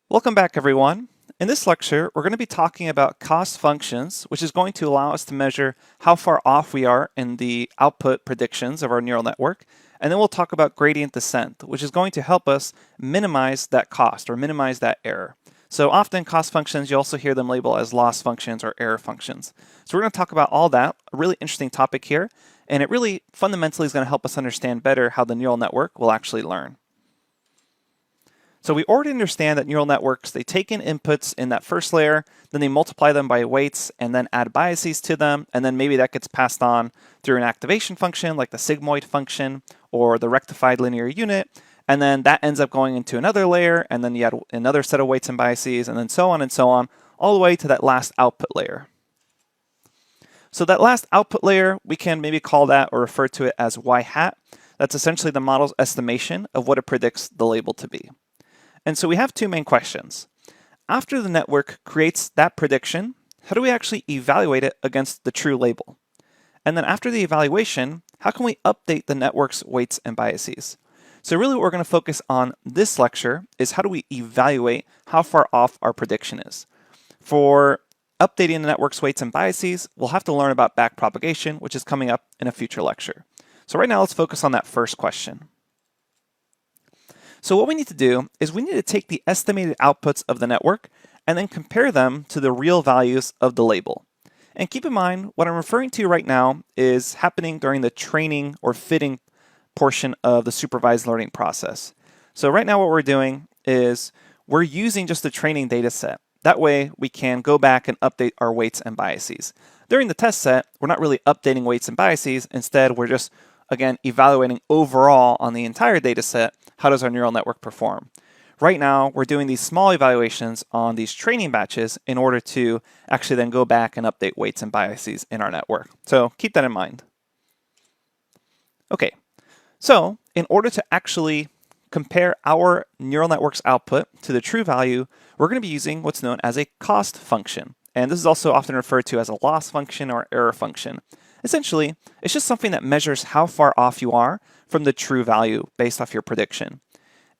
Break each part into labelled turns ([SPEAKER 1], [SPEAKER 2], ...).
[SPEAKER 1] Welcome back, everyone. In this lecture, we're going to be talking about cost functions, which is going to allow us to measure how far off we are in the output predictions of our neural network. And then we'll talk about gradient descent, which is going to help us minimize that cost or minimize that error. So often cost functions, you also hear them labeled as loss functions or error functions. So we're going to talk about all that, a really interesting topic here. And it really fundamentally is going to help us understand better how the neural network will actually learn. So we already understand that neural networks, they take in inputs in that first layer, then they multiply them by weights and then add biases to them, and then maybe that gets passed on through an activation function like the sigmoid function or the rectified linear unit, and then that ends up going into another layer, and then you add another set of weights and biases, and so on, all the way to that last output layer. So that last output layer, we can maybe call that or refer to it as y hat. That's essentially the model's estimation of what it predicts the label to be. And so we have two main questions. After the network creates that prediction, how do we actually evaluate it against the true label? And then after the evaluation, how can we update the network's weights and biases? So really what we're going to focus on this lecture is how do we evaluate how far off our prediction is. For updating the network's weights and biases, we'll have to learn about backpropagation, which is coming up in a future lecture. So right now let's focus on that first question. So what we need to do is we need to take the estimated outputs of the network and then compare them to the real values of the label. And keep in mind, what I'm referring to right now is happening during the training or fitting portion of the supervised learning process. So right now what we're doing is we're using just the training data set. That way we can go back and update our weights and biases. During the test set, we're not really updating weights and biases. Instead, we're just, again, evaluating overall on the entire data set, how does our neural network perform? Right now, we're doing these small evaluations on these training batches in order to actually then go back and update weights and biases in our network. So keep that in mind. Okay, so in order to actually compare our neural network's output to the true value, we're going to be using what's known as a cost function. And this is also often referred to as a loss function or error function. Essentially, it's just something that measures how far off you are from the true value based off your prediction.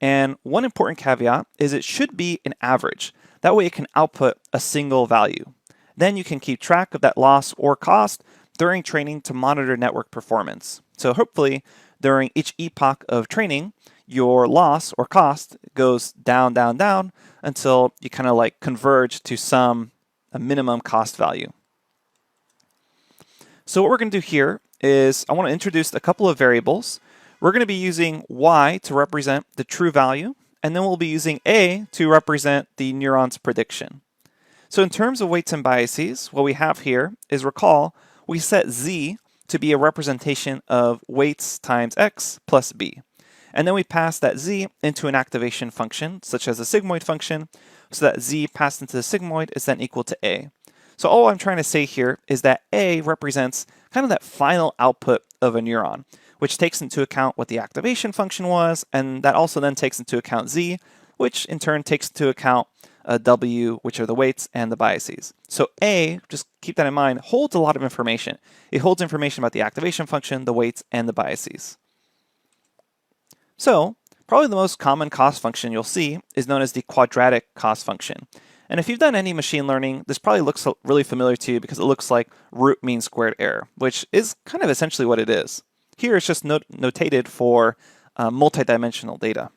[SPEAKER 1] And one important caveat is it should be an average. That way it can output a single value. Then you can keep track of that loss or cost during training to monitor network performance. So hopefully during each epoch of training, your loss or cost goes down, down, down until you kind of like converge to a minimum cost value. So what we're going to do here is I want to introduce a couple of variables. We're going to be using y to represent the true value, and then we'll be using a to represent the neuron's prediction. So in terms of weights and biases, what we have here is, recall, we set z to be a representation of weights times x plus b. And then we pass that z into an activation function, such as a sigmoid function, so that z passed into the sigmoid is then equal to a. So all I'm trying to say here is that A represents kind of that final output of a neuron, which takes into account what the activation function was, and that also then takes into account Z, which in turn takes into account W, which are the weights and the biases. So A, just keep that in mind, holds a lot of information. It holds information about the activation function, the weights, and the biases. So probably the most common cost function you'll see is known as the quadratic cost function. And if you've done any machine learning, this probably looks really familiar to you because it looks like root mean squared error, which is kind of essentially what it is. Here it's just notated for multidimensional data.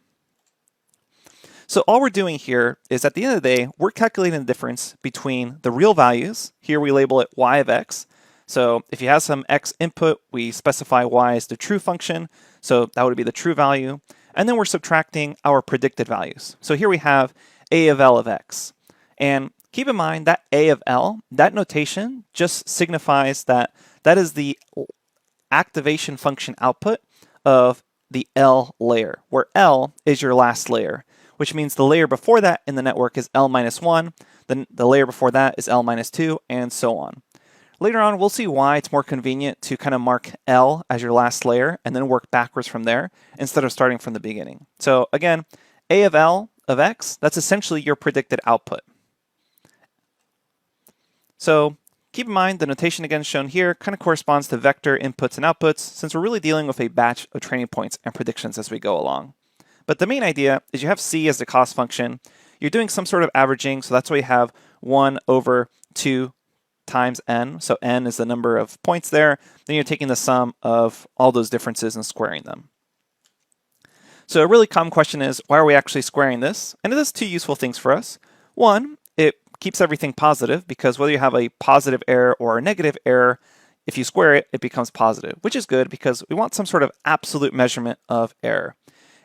[SPEAKER 1] So all we're doing here is at the end of the day, we're calculating the difference between the real values. Here we label it y of x. So if you have some x input, we specify y as the true function. So that would be the true value. And then we're subtracting our predicted values. So here we have a of l of x. And keep in mind that a of l, that notation just signifies that that is the activation function output of the L layer, where L is your last layer, which means the layer before that in the network is L minus 1, then the layer before that is L minus 2, and so on. Later on, we'll see why it's more convenient to kind of mark L as your last layer and then work backwards from there instead of starting from the beginning. So again, A of L of x, that's essentially your predicted output. So keep in mind the notation again shown here kind of corresponds to vector inputs and outputs, since we're really dealing with a batch of training points and predictions as we go along. But the main idea is you have C as the cost function. you're doing some sort of averaging, so that's why you have 1 over 2 times n. So n is the number of points there. Then you're taking the sum of all those differences and squaring them. So a really common question is, why are we actually squaring this? And it does two useful things for us. One, it keeps everything positive, because whether you have a positive error or a negative error, if you square it, it becomes positive, which is good because we want some sort of absolute measurement of error.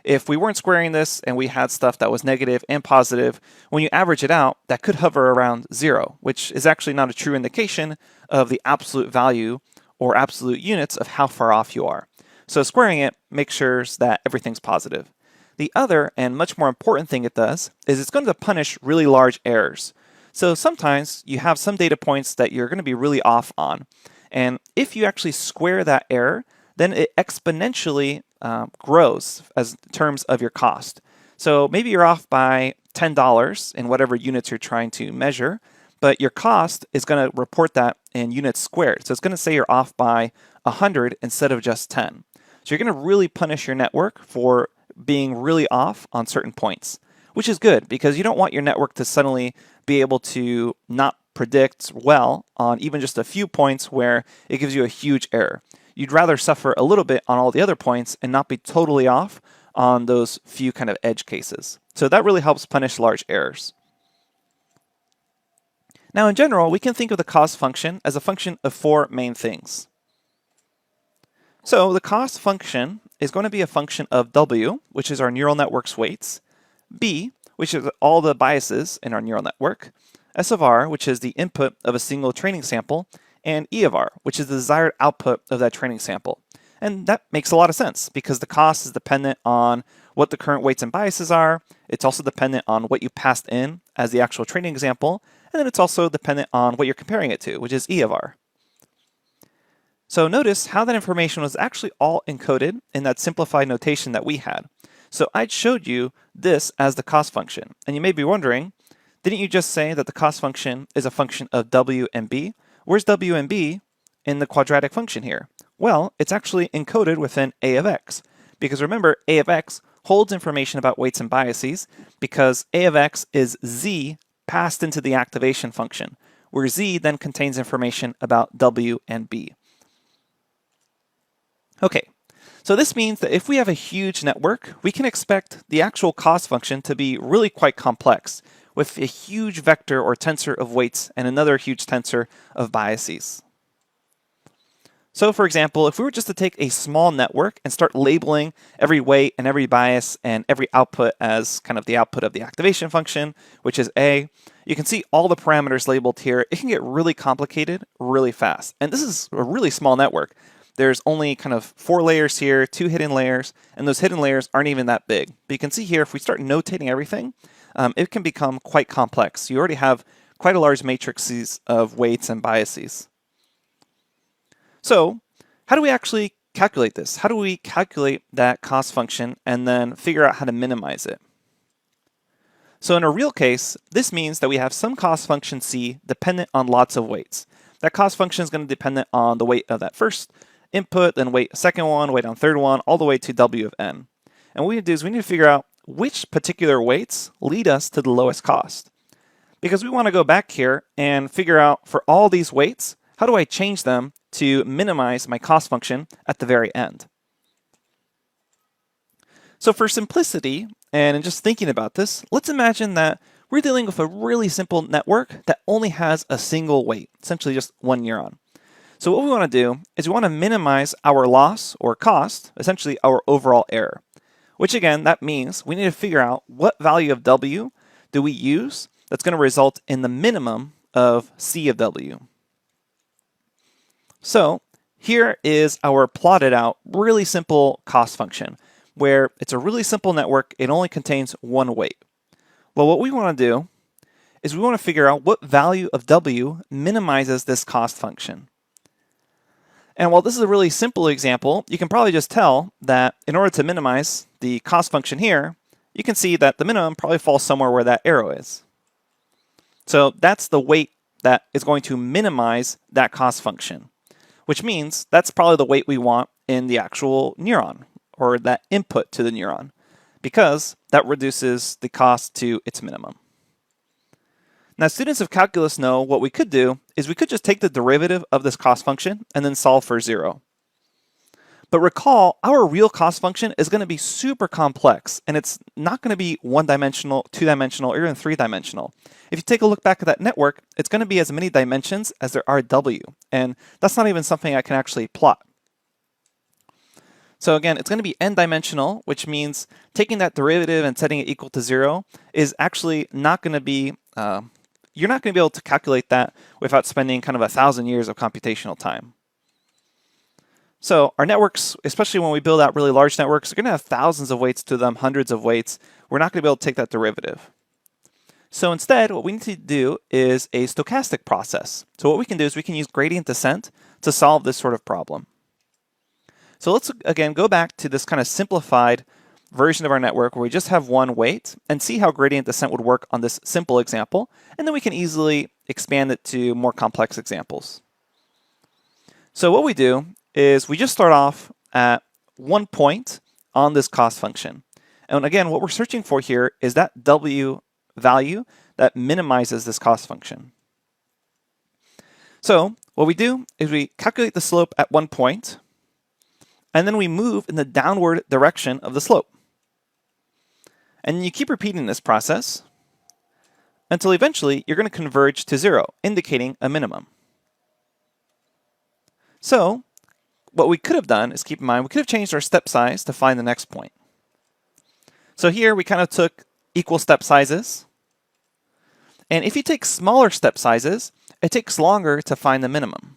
[SPEAKER 1] If we weren't squaring this and we had stuff that was negative and positive, when you average it out, that could hover around 0, which is actually not a true indication of the absolute value or absolute units of how far off you are. So squaring it makes sure that everything's positive. The other and much more important thing it does is it's going to punish really large errors. So sometimes you have some data points that you're going to be really off on. And if you actually square that error, then it exponentially grows as terms of your cost. So maybe you're off by $10 in whatever units you're trying to measure, but your cost is going to report that in units squared. So it's going to say you're off by 100 instead of just 10. So you're going to really punish your network for being really off on certain points, which is good because you don't want your network to suddenly be able to not predict well on even just a few points where it gives you a huge error. You'd rather suffer a little bit on all the other points and not be totally off on those few kind of edge cases. So that really helps punish large errors. Now in general, we can think of the cost function as a function of 4 main things. So the cost function is going to be a function of W, which is our neural network's weights, B, which is all the biases in our neural network, S of R, which is the input of a single training sample, and E of R, which is the desired output of that training sample. And that makes a lot of sense because the cost is dependent on what the current weights and biases are. It's also dependent on what you passed in as the actual training example. And then it's also dependent on what you're comparing it to, which is E of R. So notice how that information was actually all encoded in that simplified notation that we had. So I showed you this as the cost function. And you may be wondering, didn't you just say that the cost function is a function of W and B? Where's W and B in the quadratic function here? Well, it's actually encoded within A of X. Because remember, A of X holds information about weights and biases because A of X is Z passed into the activation function, where Z then contains information about W and B. Okay, so this means that if we have a huge network, we can expect the actual cost function to be really quite complex, with a huge vector or tensor of weights and another huge tensor of biases. So for example, if we were just to take a small network and start labeling every weight and every bias and every output as kind of the output of the activation function, which is A, you can see all the parameters labeled here. It can get really complicated really fast. And this is a really small network. There's only kind of 4 layers here, 2 hidden layers, and those hidden layers aren't even that big. But you can see here, if we start notating everything, it can become quite complex. You already have quite a large matrices of weights and biases. So how do we actually calculate this? How do we calculate that cost function and then figure out how to minimize it? So in a real case, this means that we have some cost function C dependent on lots of weights. That cost function is going to depend on the weight of that first input, then weight a second one, weight on third one, all the way to W of n. And what we need to do is we need to figure out which particular weights lead us to the lowest cost. Because we want to go back here and figure out for all these weights, how do I change them to minimize my cost function at the very end? So for simplicity, and in just thinking about this, let's imagine that we're dealing with a really simple network that only has a single weight, essentially just one neuron. So what we want to do is we want to minimize our loss or cost, essentially our overall error. Which again, that means we need to figure out what value of W do we use that's going to result in the minimum of C of W. So here is our plotted out really simple cost function where it's a really simple network. It only contains one weight. Well, what we want to do is we want to figure out what value of W minimizes this cost function. And while this is a really simple example, you can probably just tell that in order to minimize the cost function here, you can see that the minimum probably falls somewhere where that arrow is. So that's the weight that is going to minimize that cost function, which means that's probably the weight we want in the actual neuron or that input to the neuron, because that reduces the cost to its minimum. Now, students of calculus know what we could do is we could just take the derivative of this cost function and then solve for 0. But recall, our real cost function is going to be super complex, and it's not going to be one-dimensional, two-dimensional, or even three-dimensional. If you take a look back at that network, it's going to be as many dimensions as there are W, and that's not even something I can actually plot. So again, it's going to be n-dimensional, which means taking that derivative and setting it equal to 0 is actually not going to be, you're not going to be able to calculate that without spending kind of 1,000 years of computational time. So our networks, especially when we build out really large networks, are going to have thousands of weights to them, hundreds of weights. We're not going to be able to take that derivative. So instead, what we need to do is a stochastic process. So what we can do is we can use gradient descent to solve this sort of problem. So let's again go back to this kind of simplified version of our network where we just have one weight and see how gradient descent would work on this simple example, and then we can easily expand it to more complex examples. So what we do is we just start off at one point on this cost function. And again, what we're searching for here is that W value that minimizes this cost function. So what we do is we calculate the slope at one point, and then we move in the downward direction of the slope. And you keep repeating this process until eventually you're going to converge to 0, indicating a minimum. So what we could have done is, keep in mind, we could have changed our step size to find the next point. So here we kind of took equal step sizes. And if you take smaller step sizes, it takes longer to find the minimum.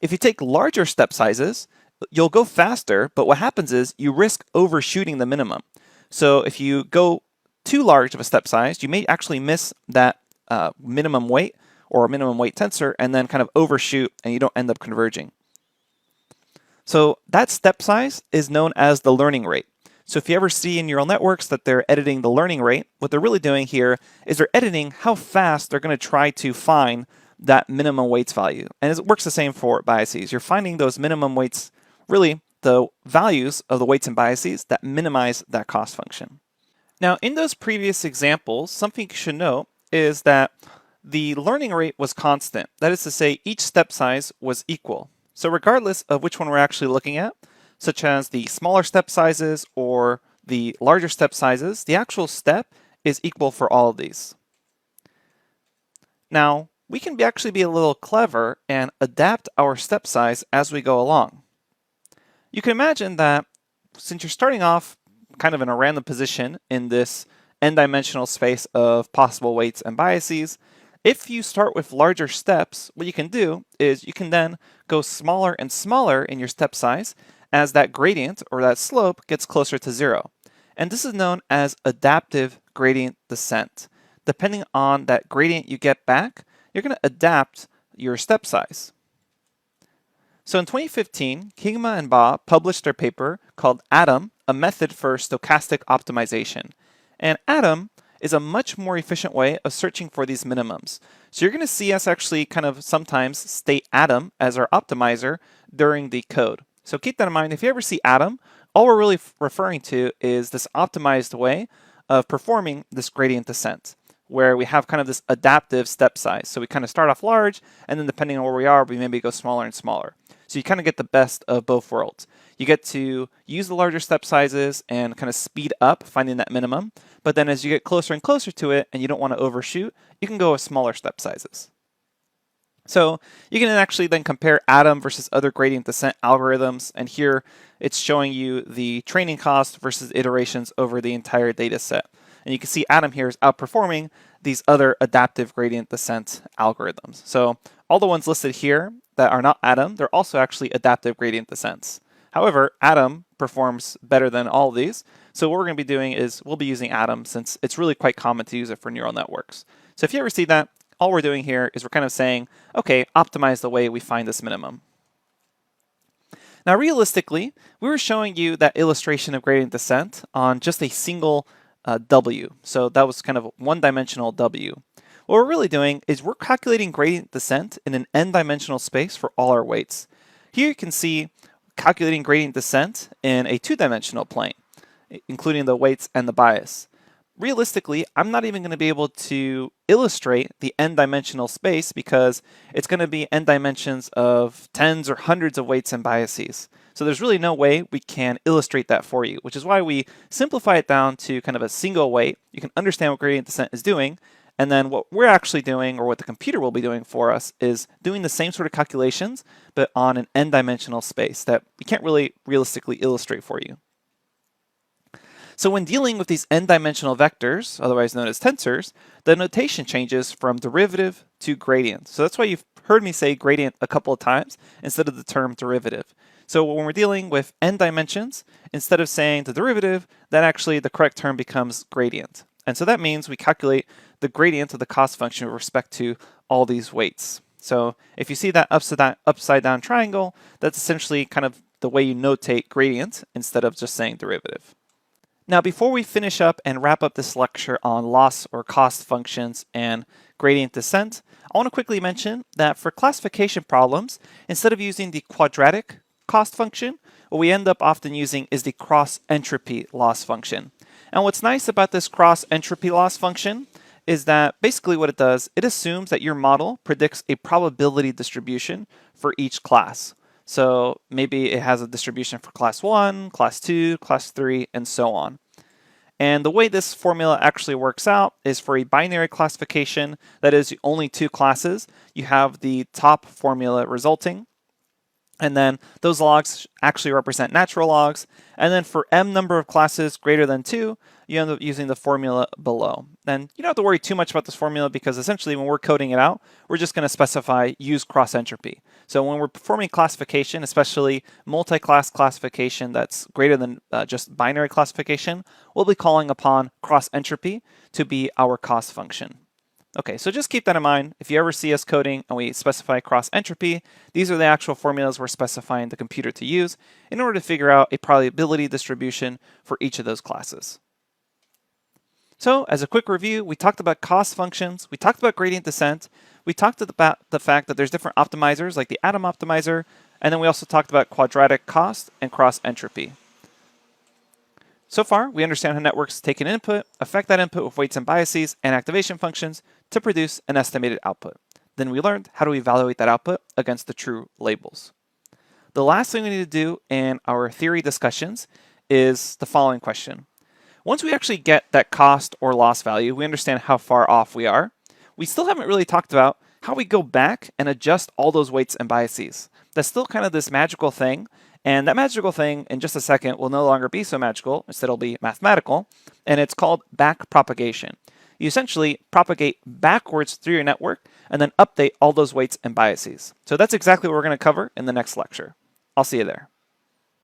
[SPEAKER 1] If you take larger step sizes, you'll go faster, but what happens is you risk overshooting the minimum. So if you go too large of a step size, you may actually miss that minimum weight or minimum weight tensor and then kind of overshoot and you don't end up converging. So that step size is known as the learning rate. So if you ever see in neural networks that they're editing the learning rate, what they're really doing here is they're editing how fast they're going to try to find that minimum weights value. And it works the same for biases. You're finding those minimum weights, really the values of the weights and biases that minimize that cost function. Now in those previous examples, something you should know is that the learning rate was constant. That is to say, each step size was equal. So regardless of which one we're actually looking at, such as the smaller step sizes or the larger step sizes, the actual step is equal for all of these. Now, we can actually be a little clever and adapt our step size as we go along. You can imagine that since you're starting off kind of in a random position in this n-dimensional space of possible weights and biases, if you start with larger steps, what you can do is you can then go smaller and smaller in your step size as that gradient or that slope gets closer to 0. And this is known as adaptive gradient descent. Depending on that gradient you get back, you're going to adapt your step size. So in 2015, Kingma and Ba published their paper called ATOM, a method for stochastic optimization. And ATOM is a much more efficient way of searching for these minimums. So you're going to see us actually kind of sometimes state ATOM as our optimizer during the code. So keep that in mind. If you ever see ATOM, all we're really referring to is this optimized way of performing this gradient descent, where we have kind of this adaptive step size. So we kind of start off large, and then depending on where we are, we maybe go smaller and smaller. So you kind of get the best of both worlds. You get to use the larger step sizes and kind of speed up finding that minimum. But then as you get closer and closer to it and you don't want to overshoot, you can go with smaller step sizes. So you can actually then compare ATOM versus other gradient descent algorithms. And here it's showing you the training cost versus iterations over the entire data set. And you can see ATOM here is outperforming these other adaptive gradient descent algorithms. So all the ones listed here that are not ATOM, they're also actually adaptive gradient descents. However, ATOM performs better than all of these. So what we're going to be doing is we'll be using ATOM since it's really quite common to use it for neural networks. So if you ever see that, all we're doing here is we're kind of saying, okay, optimize the way we find this minimum. Now realistically, we were showing you that illustration of gradient descent on just a single W. So that was kind of one-dimensional W. What we're really doing is we're calculating gradient descent in an n-dimensional space for all our weights. Here you can see calculating gradient descent in a two-dimensional plane, including the weights and the bias. realistically, I'm not even going to be able to illustrate the n-dimensional space because it's going to be n dimensions of tens or hundreds of weights and biases. So there's really no way we can illustrate that for you, which is why we simplify it down to kind of a single weight. You can understand what gradient descent is doing, and then what we're actually doing, or what the computer will be doing for us, is doing the same sort of calculations, but on an n-dimensional space that we can't really realistically illustrate for you. So when dealing with these n-dimensional vectors, otherwise known as tensors, the notation changes from derivative to gradient. So that's why you've heard me say gradient a couple of times instead of the term derivative. So when we're dealing with n dimensions, instead of saying the derivative, then actually the correct term becomes gradient. And so that means we calculate the gradient of the cost function with respect to all these weights. So if you see that upside down triangle, that's essentially kind of the way you notate gradient instead of just saying derivative. Now, before we finish up and wrap up this lecture on loss or cost functions and gradient descent, I want to quickly mention that for classification problems, instead of using the quadratic cost function, what we end up often using is the cross-entropy loss function. And what's nice about this cross-entropy loss function is that basically what it does, it assumes that your model predicts a probability distribution for each class. So maybe it has a distribution for class 1, class 2, class 3, and so on. And the way this formula actually works out is for a binary classification, that is only two classes, you have the top formula resulting, and then those logs actually represent natural logs. And then for m number of classes greater than 2, you end up using the formula below. And you don't have to worry too much about this formula because essentially when we're coding it out, we're just going to specify use cross-entropy. So when we're performing classification, especially multi-class classification that's greater than just binary classification, we'll be calling upon cross-entropy to be our cost function. Okay, so just keep that in mind. If you ever see us coding and we specify cross-entropy, these are the actual formulas we're specifying the computer to use in order to figure out a probability distribution for each of those classes. So as a quick review, we talked about cost functions, we talked about gradient descent, we talked about the fact that there's different optimizers like the atom optimizer, and then we also talked about quadratic cost and cross-entropy. So far, we understand how networks take an input, affect that input with weights and biases and activation functions to produce an estimated output. Then we learned how to evaluate that output against the true labels. The last thing we need to do in our theory discussions is the following question. Once we actually get that cost or loss value, we understand how far off we are. We still haven't really talked about how we go back and adjust all those weights and biases. That's still kind of this magical thing. And that magical thing, in just a second, will no longer be so magical. Instead, it'll be mathematical. And it's called back propagation. You essentially propagate backwards through your network and then update all those weights and biases. So that's exactly what we're going to cover in the next lecture. I'll see you there.